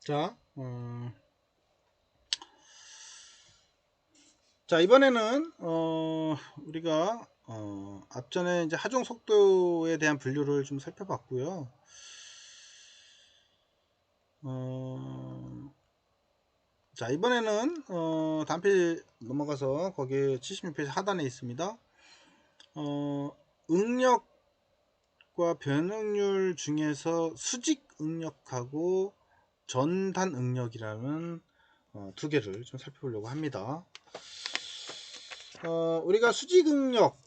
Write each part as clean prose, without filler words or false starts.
자, 자 이번에는 우리가 앞전에 이제 하중 속도에 대한 분류를 좀 살펴봤고요. 어, 자 이번에는 다음 페이지 넘어가서 거기 76페이지 하단에 있습니다. 응력과 변형률 중에서 수직 응력하고 전단 응력이라는 두 개를 좀 살펴보려고 합니다. 우리가 수직 응력,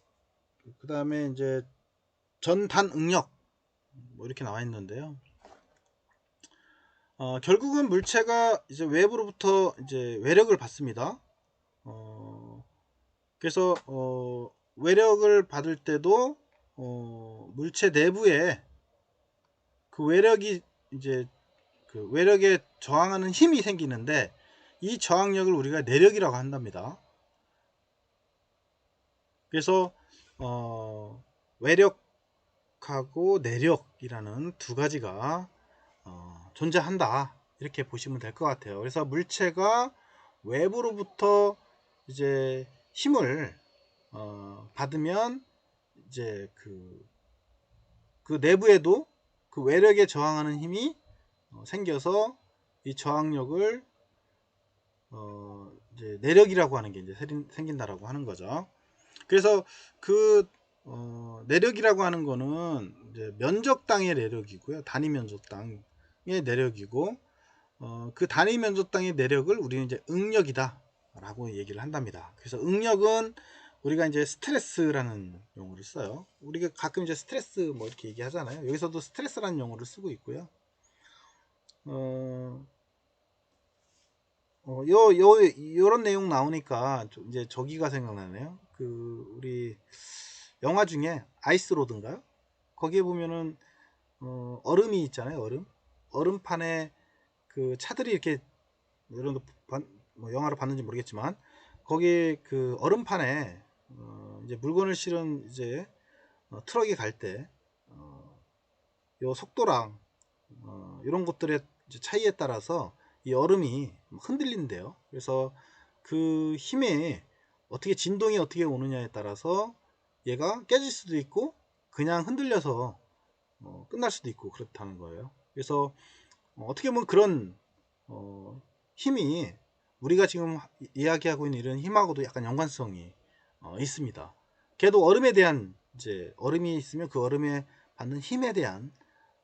그 다음에 이제 전단 응력, 뭐 이렇게 나와 있는데요. 결국은 물체가 이제 외부로부터 이제 외력을 받습니다. 그래서 외력을 받을 때도 물체 내부에 그 외력이 이제 그 외력에 저항하는 힘이 생기는데, 이 저항력을 우리가 내력이라고 한답니다. 그래서 외력하고 내력이라는 두 가지가 존재한다, 이렇게 보시면 될 것 같아요. 그래서 물체가 외부로부터 이제 힘을 받으면 이제 그 내부에도 그 외력에 저항하는 힘이 생겨서 이 저항력을 이제 내력이라고 하는 게 이제 생긴다라고 하는 거죠. 그래서 그 내력이라고 하는 거는 이제 면적당의 내력이고요. 단위 면적당의 내력이고, 그 단위 면적당의 내력을 우리는 이제 응력이다 라고 얘기를 한답니다. 그래서 응력은 우리가 이제 스트레스라는 용어를 써요. 우리가 가끔 이제 스트레스 뭐 이렇게 얘기하잖아요. 여기서도 스트레스라는 용어를 쓰고 있고요. 요런 내용 나오니까 이제 저기가 생각나네요. 우리 영화 중에 아이스로드인가요? 거기에 보면은 얼음이 있잖아요. 얼음판에 그 차들이 이렇게, 여러분도 뭐 영화를 봤는지 모르겠지만, 거기 그 얼음판에 이제 물건을 실은 이제 트럭이 갈 때 요 속도랑 이런 것들의 차이에 따라서 이 얼음이 흔들린대요. 그래서 그 힘에 어떻게 진동이 어떻게 오느냐에 따라서 얘가 깨질 수도 있고 그냥 흔들려서 끝날 수도 있고 그렇다는 거예요. 그래서 어떻게 보면 그런 힘이 우리가 지금 이야기하고 있는 이런 힘하고도 약간 연관성이 있습니다. 걔도 얼음에 대한, 이제 얼음이 있으면 그 얼음에 받는 힘에 대한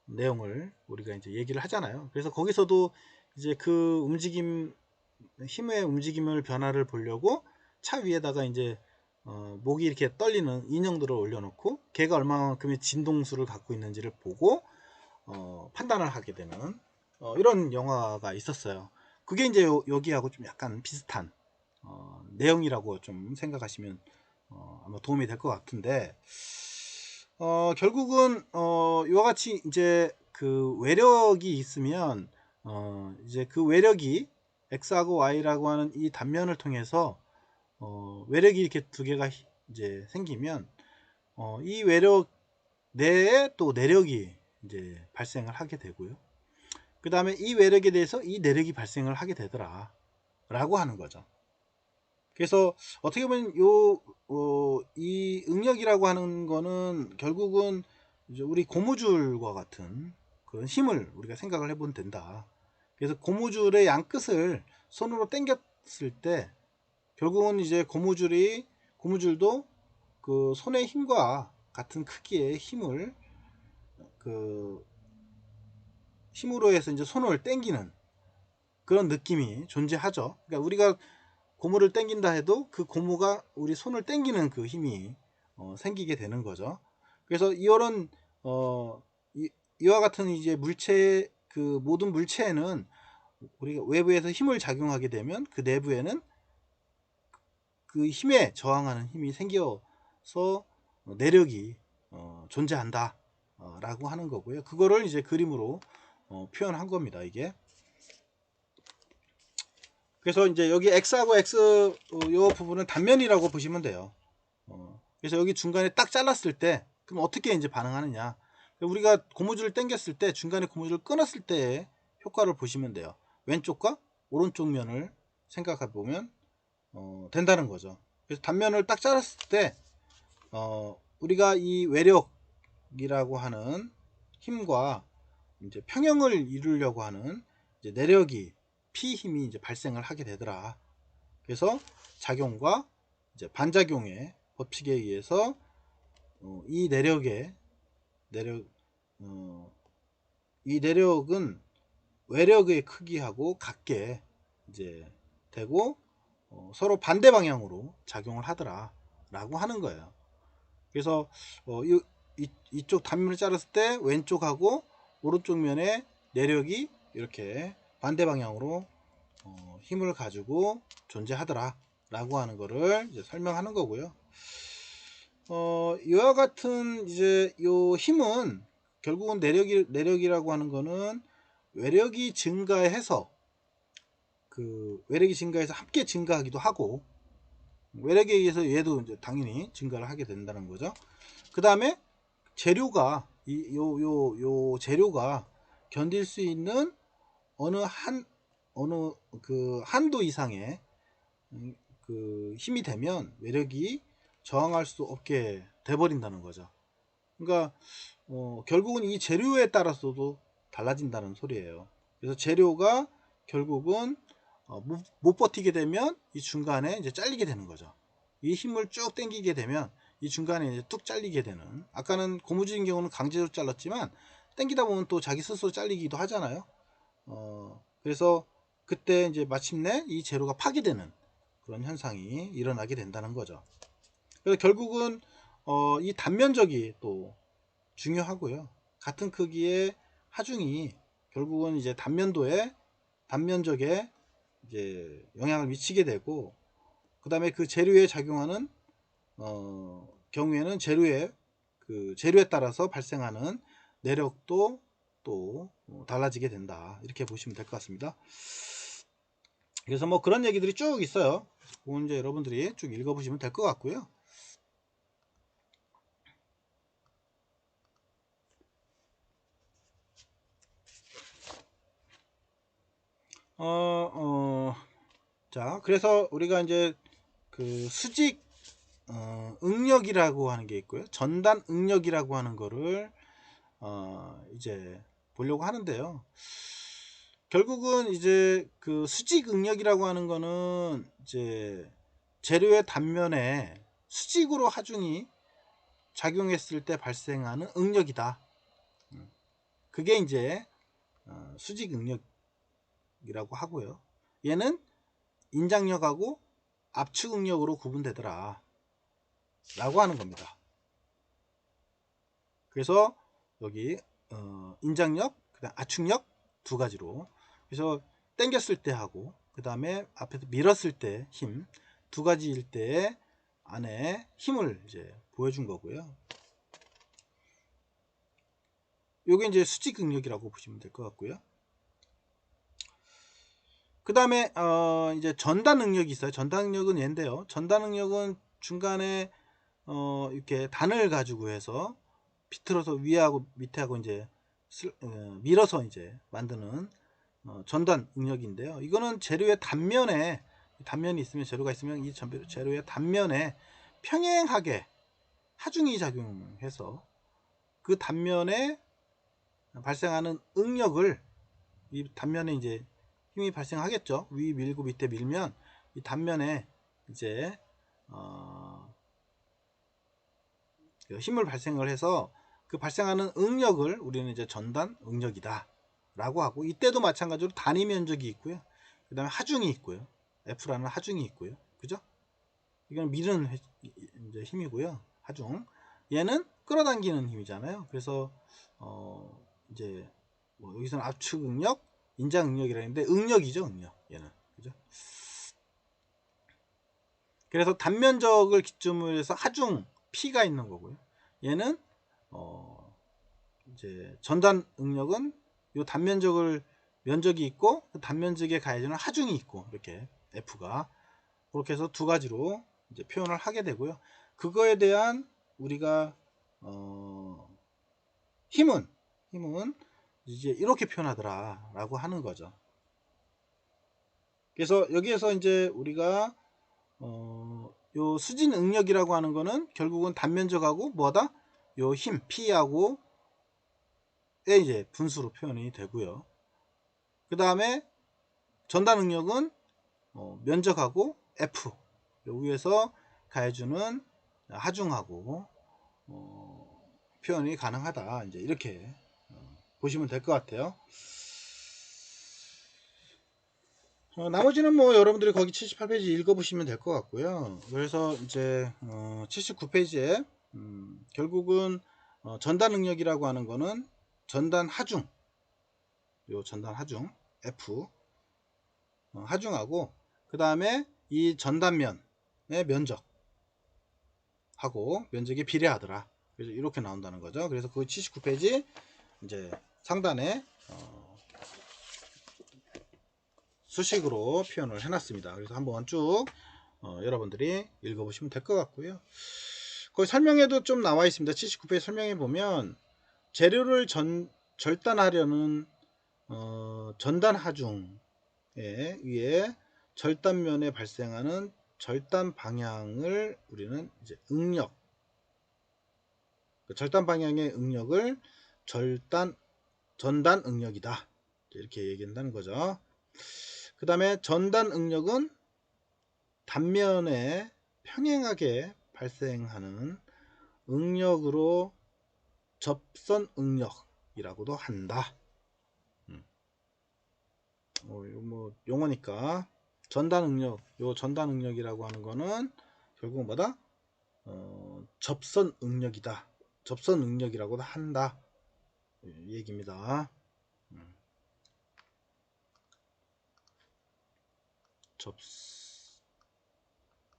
내용을 우리가 이제 얘기를 하잖아요. 그래서 거기서도 이제 그 움직임, 힘의 움직임을 변화를 보려고 차 위에다가 이제 목이 이렇게 떨리는 인형들을 올려놓고 걔가 얼마만큼의 진동수를 갖고 있는지를 보고 판단을 하게 되는 이런 영화가 있었어요. 그게 이제 여기하고 좀 약간 비슷한 내용이라고 좀 생각하시면 아마 도움이 될 것 같은데, 결국은 이와 같이 이제 그 외력이 있으면 이제 그 외력이 x하고 y라고 하는 이 단면을 통해서 외력이 이렇게 두 개가 이제 생기면 이 외력 내에 또 내력이 이제 발생을 하게 되고요. 그 다음에 이 외력에 대해서 이 내력이 발생을 하게 되더라 라고 하는 거죠. 그래서 어떻게 보면 이 응력이라고 하는 거는 결국은 이제 우리 고무줄과 같은 그런 힘을 우리가 생각을 해보면 된다. 그래서 고무줄의 양 끝을 손으로 당겼을 때 결국은 이제 고무줄도 그 손의 힘과 같은 크기의 힘으로 해서 이제 손을 당기는 그런 느낌이 존재하죠. 그러니까 우리가 고무를 당긴다 해도 그 고무가 우리 손을 당기는 그 힘이 생기게 되는 거죠. 그래서 이런 이와 같은 이제 그 모든 물체에는 우리가 외부에서 힘을 작용하게 되면 그 내부에는 그 힘에 저항하는 힘이 생겨서 내력이 존재한다 라고 하는 거고요. 그거를 이제 그림으로 표현한 겁니다, 이게. 그래서 이제 여기 x하고 x 요 부분은 단면이라고 보시면 돼요. 그래서 여기 중간에 딱 잘랐을 때 그럼 어떻게 이제 반응하느냐, 우리가 고무줄을 당겼을 때 중간에 고무줄을 끊었을 때 효과를 보시면 돼요. 왼쪽과 오른쪽 면을 생각해 보면 된다는 거죠. 그래서 단면을 딱 잘랐을 때 우리가 이 외력이라고 하는 힘과 이제 평형을 이루려고 하는 이제 내력이 P 힘이 이제 발생을 하게 되더라. 그래서 작용과 이제 반작용의 법칙에 의해서 이 내력의 내력 이 내력은 외력의 크기하고 같게 이제 되고 서로 반대 방향으로 작용을 하더라 라고 하는 거예요. 그래서 이쪽 단면을 자랐을 때 왼쪽하고 오른쪽 면의 내력이 이렇게 반대 방향으로 힘을 가지고 존재하더라 라고 하는 거를 이제 설명하는 거고요. 이와 같은 이제 요 힘은 결국은 내력이라고 하는 거는 외력이 증가해서 외력이 증가해서 함께 증가하기도 하고, 외력에 의해서 얘도 이제 당연히 증가를 하게 된다는 거죠. 그 다음에 재료가 요 재료가 견딜 수 있는 어느 그 한도 이상의 그 힘이 되면 외력이 저항할 수 없게 돼 버린다는 거죠. 그러니까 결국은 이 재료에 따라서도 달라진다는 소리예요. 그래서 재료가 결국은 못 버티게 되면 이 중간에 이제 잘리게 되는 거죠. 이 힘을 쭉 당기게 되면 이 중간에 이제 뚝 잘리게 되는, 아까는 고무줄인 경우는 강제로 잘랐지만 당기다 보면 또 자기 스스로 잘리기도 하잖아요. 그래서 그때 이제 마침내 이 재료가 파괴되는 그런 현상이 일어나게 된다는 거죠. 그래서 결국은 이 단면적이 또 중요하고요. 같은 크기의 하중이 결국은 이제 단면적에 이제 영향을 미치게 되고, 그 다음에 그 재료에 작용하는 경우에는 재료에 따라서 발생하는 내력도 또 달라지게 된다, 이렇게 보시면 될 것 같습니다. 그래서 뭐 그런 얘기들이 쭉 있어요. 그건 이제 여러분들이 쭉 읽어보시면 될 것 같고요. 자, 그래서 우리가 이제 그 수직 응력이라고 하는 게 있고요. 전단 응력이라고 하는 거를 이제 보려고 하는데요. 결국은 이제 그 수직 응력이라고 하는 거는 이제 재료의 단면에 수직으로 하중이 작용했을 때 발생하는 응력이다. 그게 이제 수직 응력이라고 하고요. 얘는 인장력하고 압축 응력으로 구분되더라 라고 하는 겁니다. 그래서 여기 인장력, 그다음 압축력 두 가지로, 그래서 당겼을 때 하고 그 다음에 앞에서 밀었을 때 힘 두 가지일 때 안에 힘을 이제 보여준 거고요. 요게 이제 수직 응력이라고 보시면 될 것 같고요. 그 다음에 이제 전단 응력이 있어요. 전단 응력은 얘인데요. 전단 응력은 중간에 이렇게 단을 가지고 해서 비틀어서 위하고 밑에하고 이제 밀어서 이제 만드는 전단 응력인데요. 이거는 재료의 단면이 있으면, 재료가 있으면 이 재료의 단면에 평행하게 하중이 작용해서 그 단면에 발생하는 응력을, 이 단면에 이제 힘이 발생하겠죠. 위 밀고 밑에 밀면 이 단면에 이제 힘을 발생을 해서 그 발생하는 응력을 우리는 이제 전단 응력이다 라고 하고, 이때도 마찬가지로 단위 면적이 있고요. 그 다음에 하중이 있고요. F라는 하중이 있고요. 그죠? 이건 미는 이제 힘이고요. 하중. 얘는 끌어당기는 힘이잖아요. 그래서 이제 뭐 여기서는 압축 응력, 인장 응력이라 했는데 응력이죠, 응력. 얘는. 그죠? 그래서 단면적을 기점으로 해서 하중 P가 있는 거고요. 얘는 이제 전단 응력은 요 단면적을 면적이 있고 그 단면적에 가해지는 하중이 있고, 이렇게 F가 그렇게 해서 두 가지로 이제 표현을 하게 되고요. 그거에 대한 우리가 힘은 이제 이렇게 표현하더라 라고 하는 거죠. 그래서 여기에서 이제 우리가 요 수진 응력이라고 하는 거는 결국은 단면적하고 뭐다? 요 힘 P하고 에 이제 분수로 표현이 되고요. 그 다음에 전단 응력은 면적하고 F 여기에서 가해주는 하중하고 표현이 가능하다. 이제 이렇게 보시면 될 것 같아요. 나머지는 뭐 여러분들이 거기 78페이지 읽어보시면 될 것 같고요. 그래서 이제 79페이지에 결국은 전단 응력이라고 하는 거는 전단 하중, 요 전단 하중 F 하중하고 그 다음에 이 전단면의 면적하고 면적이 비례하더라. 그래서 이렇게 나온다는 거죠. 그래서 그 79페이지 이제 상단에 수식으로 표현을 해놨습니다. 그래서 한번 쭉 여러분들이 읽어보시면 될 것 같고요. 거기 설명에도 좀 나와 있습니다. 79페이지 설명에 보면 재료를 절단하려는 전단 하중에 의해 절단면에 발생하는 절단 방향을 우리는 이제 응력, 절단 방향의 응력을 전단 응력이다. 이렇게 얘기한다는 거죠. 그 다음에 전단 응력은 단면에 평행하게 발생하는 응력으로 접선 응력이라고도 한다. 이거 뭐 용어니까 전단 응력, 요 전단 응력이라고 하는 거는 결국 뭐다? 접선 응력이다. 접선 응력이라고도 한다. 이 얘기입니다.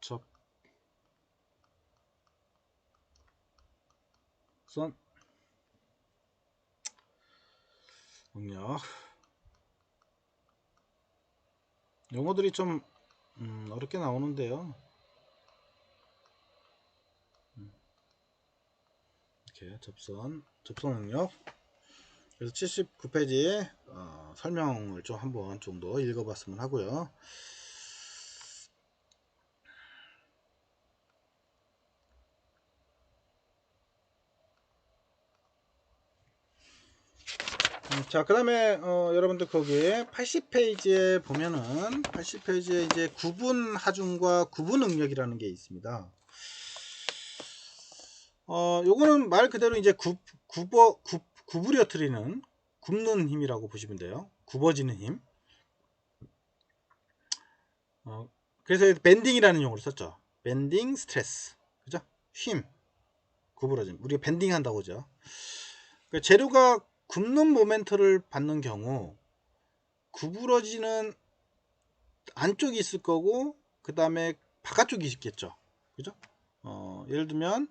접선 응력. 용어들이 좀 어렵게 나오는데요. 이렇게 접선 응력. 그래서 79페이지 설명을 좀 한번 좀 더 읽어봤으면 하고요. 자, 그 다음에 여러분들 거기 80페이지에 보면은 80페이지에 이제 구분 하중과 구분 응력이라는 게 있습니다. 요거는 말 그대로 이제 구부려뜨리는, 굽는 힘이라고 보시면 돼요. 굽어지는 힘. 그래서 밴딩이라는 용어를 썼죠. 밴딩 스트레스. 그죠? 힘. 구부러짐. 우리가 밴딩 한다고 하죠. 그러니까 재료가 굽는 모멘트를 받는 경우 구부러지는 안쪽이 있을 거고 그 다음에 바깥쪽이 있겠죠. 그죠? 예를 들면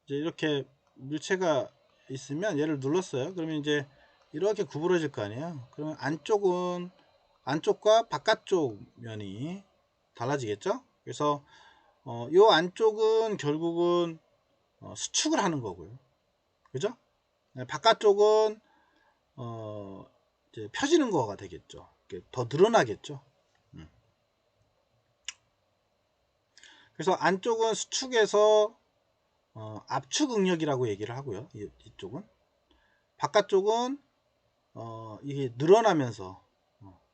이제 이렇게 물체가 있으면 얘를 눌렀어요. 그러면 이제 이렇게 구부러질 거 아니에요. 그러면 안쪽과 바깥쪽 면이 달라지겠죠. 그래서 이 안쪽은 결국은 수축을 하는 거고요. 그죠? 바깥쪽은 이제 펴지는 거가 되겠죠. 더 늘어나겠죠. 그래서 안쪽은 수축에서 압축 응력이라고 얘기를 하고요. 이쪽은 바깥쪽은 이게 늘어나면서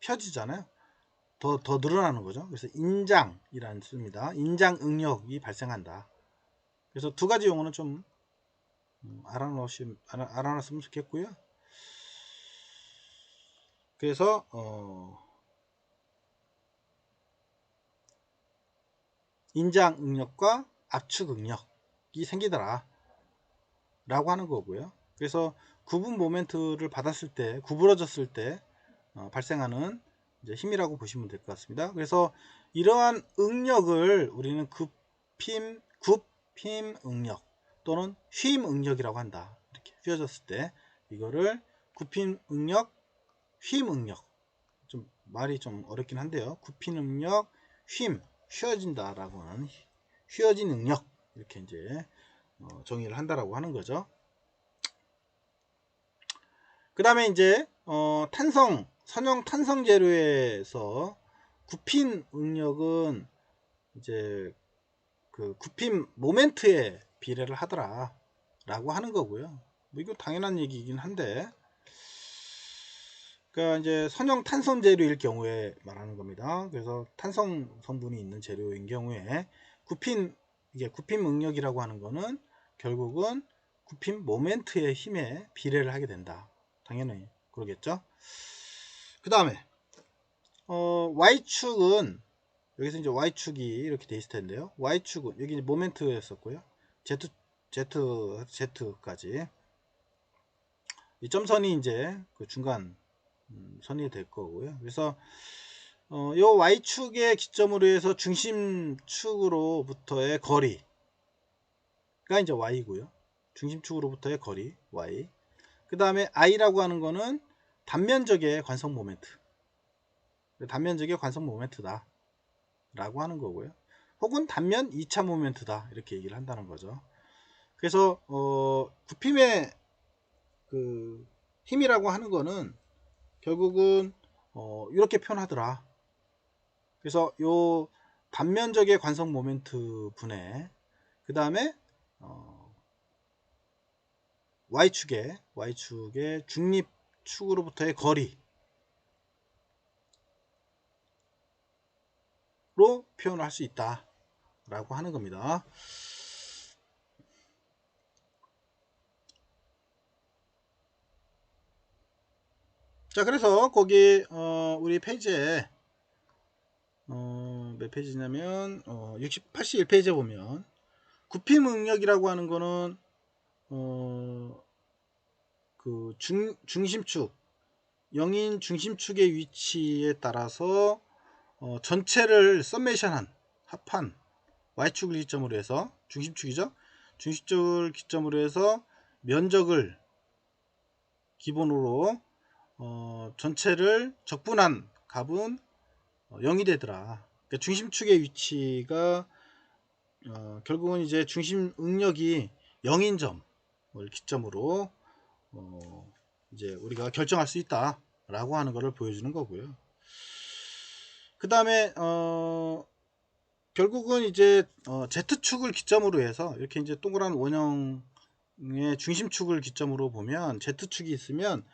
펴지잖아요. 더 늘어나는 거죠. 그래서 인장이라는 뜻입니다. 인장 응력이 발생한다. 그래서 두 가지 용어는 좀 알아놨으면 좋겠고요. 그래서 인장 응력과 압축 응력이 생기더라 라고 하는 거고요. 그래서 구분 모멘트를 받았을 때, 구부러졌을 때 발생하는 이제 힘이라고 보시면 될 것 같습니다. 그래서 이러한 응력을 우리는 굽힘 응력 또는 휘임 응력이라고 한다. 이렇게 휘어졌을 때 이거를 굽힘 응력, 휘임 응력. 좀 말이 좀 어렵긴 한데요. 굽힘 응력, 휘어진다라고 하는 휘어진 응력 이렇게 이제 정의를 한다라고 하는 거죠. 그 다음에 이제 선형 탄성 재료에서 굽힘 응력은 이제 그 굽힘 모멘트에 비례를 하더라 라고 하는 거고요. 뭐 이거 당연한 얘기이긴 한데, 그러니까 이제 선형 탄성 재료일 경우에 말하는 겁니다. 그래서 탄성 성분이 있는 재료인 경우에 이게 굽힘 응력이라고 하는 거는 결국은 굽힘 모멘트의 힘에 비례를 하게 된다. 당연히 그러겠죠. 그 다음에 Y축은 여기서 이제 Y축이 이렇게 돼 있을 텐데요. Y축은 여기 모멘트였었고요. Z까지 이 점선이 이제 그 중간 선이 될 거고요. 그래서 요 Y축의 기점으로 해서 중심축으로부터의 거리가 이제 Y고요. 중심축으로부터의 거리 Y. 그 다음에 I라고 하는 거는 단면적의 관성 모멘트. 단면적의 관성 모멘트다 라고 하는 거고요. 혹은 단면 2차 모멘트다 이렇게 얘기를 한다는 거죠. 그래서 굽힘의 그 힘이라고 하는 거는 결국은 이렇게 표현하더라. 그래서 요 단면적의 관성 모멘트 분해, 그 다음에 Y축의 중립축으로부터의 거리로 표현을 할 수 있다 라고 하는 겁니다. 자, 그래서 거기 우리 페이지에 몇 페이지냐면 81페이지에 보면 굽힘 응력이라고 하는 거는 그 중심축 영인 중심축의 위치에 따라서 전체를 썸메이션한 합한 Y축을 기점으로 해서 중심축이죠. 중심축을 기점으로 해서 면적을 기본으로 전체를 적분한 값은 0이 되더라. 그러니까 중심축의 위치가 결국은 이제 중심 응력이 0인 점을 기점으로 이제 우리가 결정할 수 있다 라고 하는 것을 보여주는 거고요. 그 다음에 결국은 이제 Z축을 기점으로 해서 이렇게 이제 동그란 원형의 중심축을 기점으로 보면 Z축이 있으면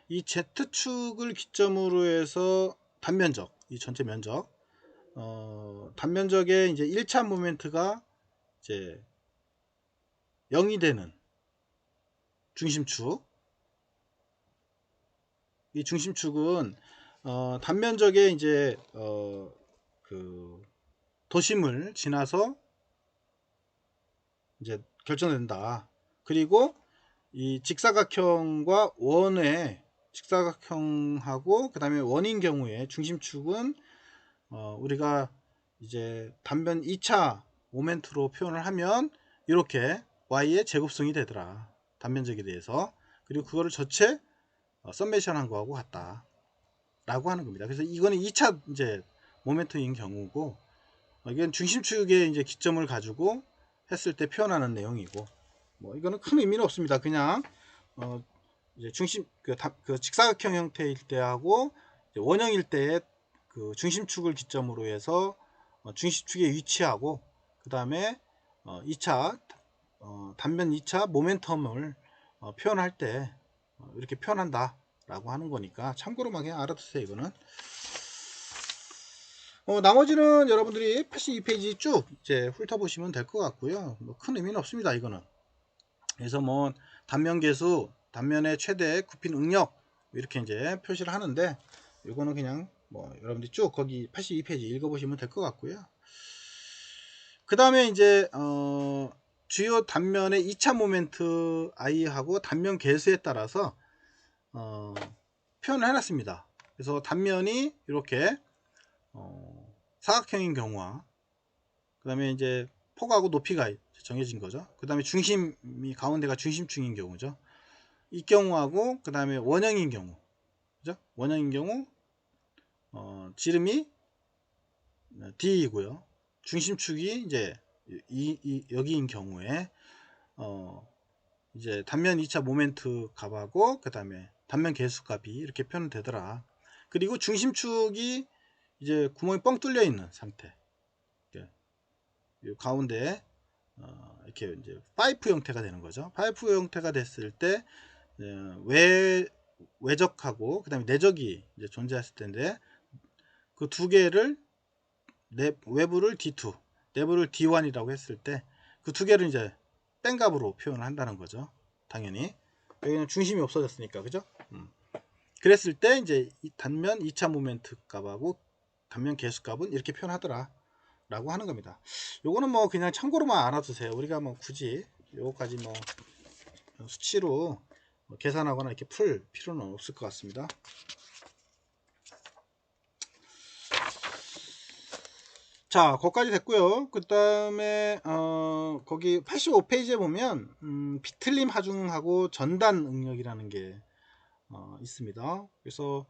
이 Z축을 기점으로 해서 단면적, 이 전체 면적, 단면적의 이제 1차 모멘트가 이제 0이 되는 중심축. 이 중심축은 단면적의 이제 그 도심을 지나서 이제 결정된다. 그리고 이 직사각형과 원의 직사각형하고 그 다음에 원인 경우에 중심축은 우리가 이제 단면 2차 모멘트로 표현을 하면 이렇게 y의 제곱성이 되더라. 단면적에 대해서. 그리고 그거를 전체 썸메이션 한 거하고 같다 라고 하는 겁니다. 그래서 이거는 2차 이제 모멘트인 경우고, 이건 중심축의 이제 기점을 가지고 했을 때 표현하는 내용이고, 뭐 이거는 큰 의미는 없습니다. 그냥 이제 중심 그 직사각형 형태일 때하고 원형일 때의 그 중심축을 기점으로 해서 중심축의 위치하고 그 다음에 2차 단면 2차 모멘텀을 표현할 때 이렇게 표현한다 라고 하는 거니까 참고로만 그냥 알아두세요. 이거는 나머지는 여러분들이 82페이지 쭉 이제 훑어보시면 될 것 같고요. 뭐 큰 의미는 없습니다. 이거는. 그래서 뭐 단면 계수, 단면의 최대 굽힌 응력 이렇게 이제 표시를 하는데, 이거는 그냥 뭐 여러분들이 쭉 거기 82페이지 읽어보시면 될 것 같고요. 그 다음에 이제 주요 단면의 2차 모멘트 I하고 단면 계수에 따라서 표현을 해놨습니다. 그래서 단면이 이렇게 사각형인 경우와 그 다음에 이제 폭하고 높이가 정해진 거죠. 그 다음에 중심이 가운데가 중심축인 경우죠. 이 경우하고 그 다음에 원형인 경우, 그죠? 원형인 경우 지름이 D이고요. 중심축이 이제 여기인 경우에 이제 단면 2차 모멘트 값하고 그 다음에 단면 개수 값이 이렇게 표현되더라. 그리고 중심축이 이제 구멍이 뻥 뚫려 있는 상태. 이 가운데 이렇게 이제 파이프 형태가 되는 거죠. 파이프 형태가 됐을 때 외적하고 그 다음에 내적이 이제 존재했을 텐데 그 두 개를 외부를 D2, 내부를 D1이라고 했을 때 그 두 개를 이제 뺀값으로 표현을 한다는 거죠. 당연히 여기는 중심이 없어졌으니까, 그죠? 그랬을 때 이제 이 단면 2차 모멘트 값하고 단면 개수 값은 이렇게 표현하더라 라고 하는 겁니다. 요거는 뭐 그냥 참고로만 알아두세요. 우리가 뭐 굳이 요거까지 뭐 수치로 계산하거나 이렇게 풀 필요는 없을 것 같습니다. 자, 거기까지 됐고요. 그 다음에 거기 85페이지에 보면 비틀림 하중하고 전단 응력이라는 게 있습니다. 그래서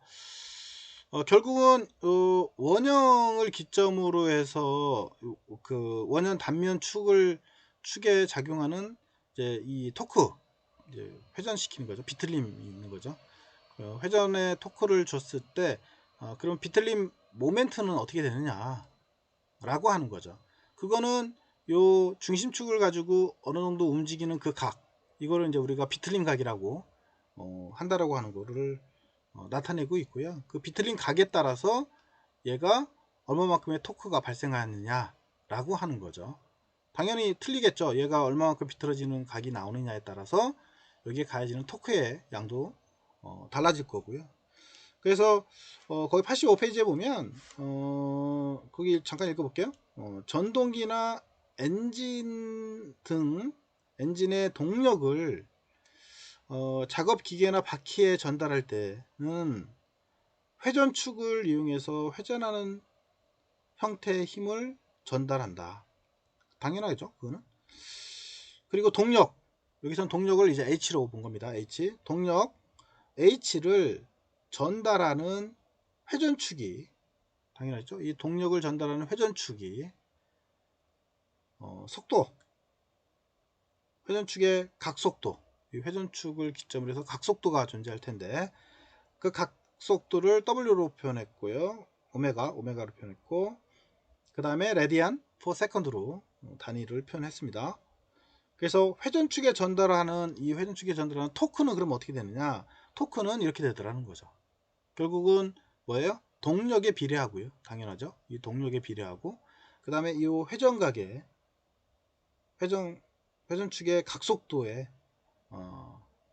결국은 원형을 기점으로 해서 그 원형 단면 축에 작용하는 이제 이 토크 이제 회전시키는 거죠. 비틀림이 있는 거죠. 회전에 토크를 줬을 때 그럼 비틀림 모멘트는 어떻게 되느냐 라고 하는 거죠. 그거는 요 중심축을 가지고 어느 정도 움직이는 그 각, 이거를 이제 우리가 비틀림 각이라고 한다라고 하는 거를 나타내고 있고요. 그 비틀림 각에 따라서 얘가 얼마만큼의 토크가 발생하느냐 라고 하는 거죠. 당연히 틀리겠죠. 얘가 얼마만큼 비틀어지는 각이 나오느냐에 따라서 여기에 가해지는 토크의 양도 달라질 거고요. 그래서 거기 85페이지에 보면 거기 잠깐 읽어볼게요. 전동기나 엔진 등 엔진의 동력을 작업 기계나 바퀴에 전달할 때는 회전축을 이용해서 회전하는 형태의 힘을 전달한다. 당연하죠, 그거는. 그리고 동력, 여기서는 동력을 이제 H로 본 겁니다. H, 동력 H를 전달하는 회전축이, 당연하죠. 이 동력을 전달하는 회전축이 속도, 회전축의 각속도, 이 회전축을 기점으로 해서 각속도가 존재할 텐데 그 각속도를 W로 표현했고요. 오메가로 표현했고, 그 다음에 레디안 per second로 단위를 표현했습니다. 그래서 회전축에 전달하는 이 회전축에 전달하는 토크는 그럼 어떻게 되느냐? 토크는 이렇게 되더라는 거죠. 결국은 뭐예요? 동력에 비례하고요. 당연하죠. 이 동력에 비례하고, 그 다음에 이 회전각의 회전축의 각속도에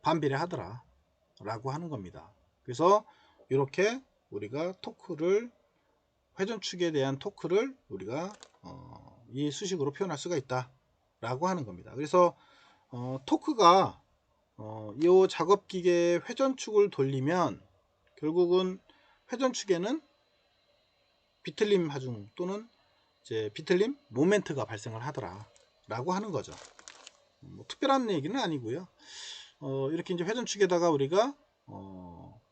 반비례하더라 라고 하는 겁니다. 그래서 이렇게 우리가 토크를, 회전축에 대한 토크를 우리가 이 수식으로 표현할 수가 있다 라고 하는 겁니다. 그래서 토크가 이 작업기계의 회전축을 돌리면 결국은 회전축에는 비틀림 하중 또는 이제 비틀림 모멘트가 발생을 하더라 라고 하는 거죠. 뭐 특별한 얘기는 아니고요. 이렇게 이제 회전축에다가 우리가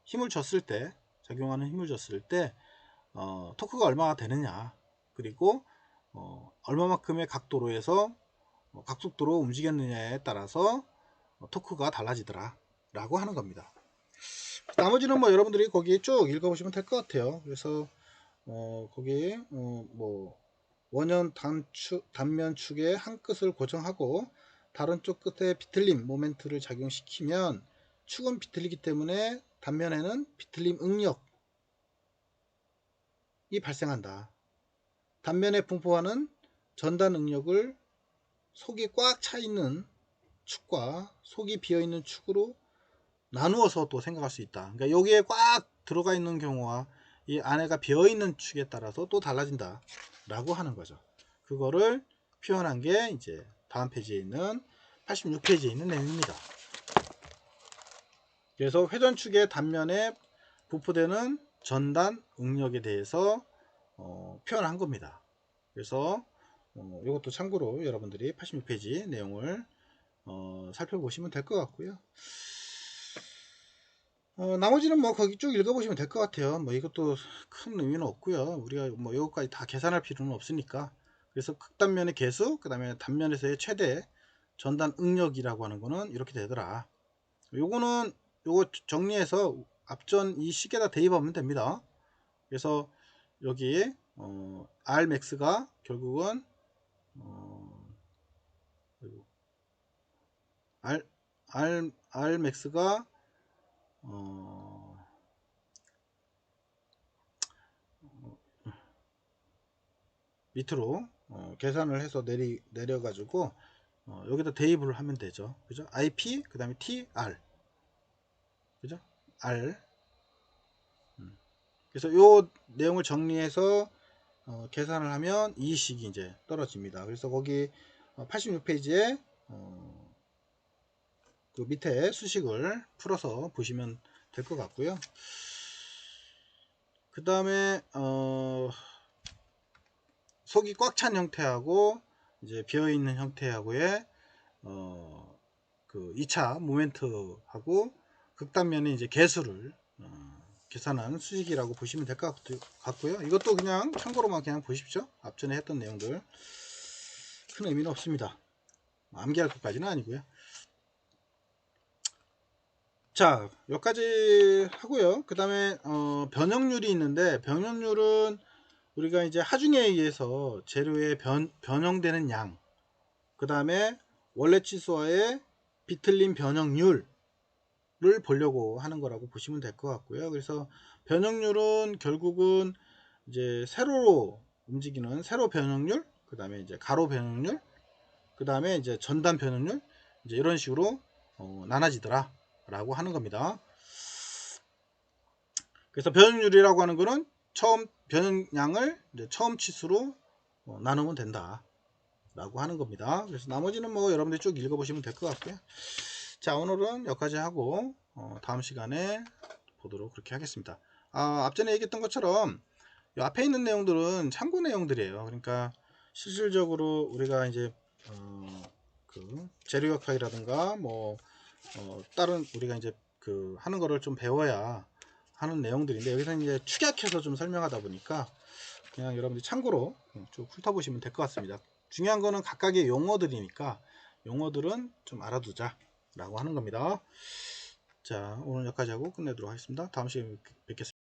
힘을 줬을 때, 작용하는 힘을 줬을 때 토크가 얼마나 되느냐, 그리고 얼마만큼의 각도로 해서 각속도로 움직였느냐에 따라서 토크가 달라지더라 라고 하는 겁니다. 나머지는 뭐 여러분들이 거기 쭉 읽어보시면 될 것 같아요. 그래서 거기 뭐 원형 단면 축의 한 끝을 고정하고 다른 쪽 끝에 비틀림 모멘트를 작용시키면 축은 비틀리기 때문에 단면에는 비틀림 응력이 발생한다. 단면에 분포하는 전단 응력을 속이 꽉 차 있는 축과 속이 비어 있는 축으로 나누어서 또 생각할 수 있다. 그러니까 여기에 꽉 들어가 있는 경우와 이 안에가 비어 있는 축에 따라서 또 달라진다 라고 하는 거죠. 그거를 표현한 게 이제 다음 페이지에 있는 86페이지에 있는 내용입니다. 그래서 회전축의 단면에 분포되는 전단 응력에 대해서 표현한 겁니다. 그래서 이것도 참고로 여러분들이 86페이지 내용을 살펴보시면 될 것 같고요. 나머지는 뭐 거기 쭉 읽어보시면 될 것 같아요. 뭐 이것도 큰 의미는 없고요. 우리가 뭐 이것까지 다 계산할 필요는 없으니까. 그래서 극단면의 개수, 그 다음에 단면에서의 최대 전단 응력이라고 하는 거는 이렇게 되더라. 요거는 요거 정리해서 앞전 이 식에다 대입하면 됩니다. 그래서 여기 Rmax가 결국은 Rmax가 밑으로 계산을 해서 내려가지고 여기다 대입을 하면 되죠. 그죠? IP 그 다음에 TR 그죠? R 그래서 요 내용을 정리해서 계산을 하면 이 식이 이제 떨어집니다. 그래서 거기 86페이지에 그 밑에 수식을 풀어서 보시면 될 것 같고요. 그 다음에 속이 꽉 찬 형태하고 이제 비어 있는 형태하고의 그 2차 모멘트하고 극단면의 이제 개수를 계산한 수식이라고 보시면 될 것 같고요. 이것도 그냥 참고로만 그냥 보십시오. 앞전에 했던 내용들 큰 의미는 없습니다. 암기할 것까지는 아니고요. 자, 여기까지 하고요. 그 다음에 변형률이 있는데, 변형률은 우리가 이제 하중에 의해서 재료의 변형되는 양, 그 다음에 원래 치수와의 비틀림 변형률을 보려고 하는 거라고 보시면 될 것 같고요. 그래서 변형률은 결국은 이제 세로로 움직이는 세로 변형률, 그 다음에 이제 가로 변형률, 그 다음에 이제 전단 변형률, 이제 이런 식으로 나눠지더라 라고 하는 겁니다. 그래서 변형률이라고 하는 거는 처음 변형량을 이제 처음 치수로 나누면 된다 라고 하는 겁니다. 그래서 나머지는 뭐 여러분들이 쭉 읽어보시면 될 것 같고요. 자, 오늘은 여기까지 하고 다음 시간에 보도록 그렇게 하겠습니다. 앞전에 얘기했던 것처럼 이 앞에 있는 내용들은 참고 내용들이에요. 그러니까 실질적으로 우리가 이제 그 재료역학이라든가 뭐 다른 우리가 이제 그 하는 거를 좀 배워야 하는 내용들인데, 여기서 이제 축약해서 좀 설명하다 보니까 그냥 여러분들이 참고로 쭉 훑어보시면 될 것 같습니다. 중요한 거는 각각의 용어들이니까 용어들은 좀 알아두자 라고 하는 겁니다. 자, 오늘 여기까지 하고 끝내도록 하겠습니다. 다음 시간에 뵙겠습니다.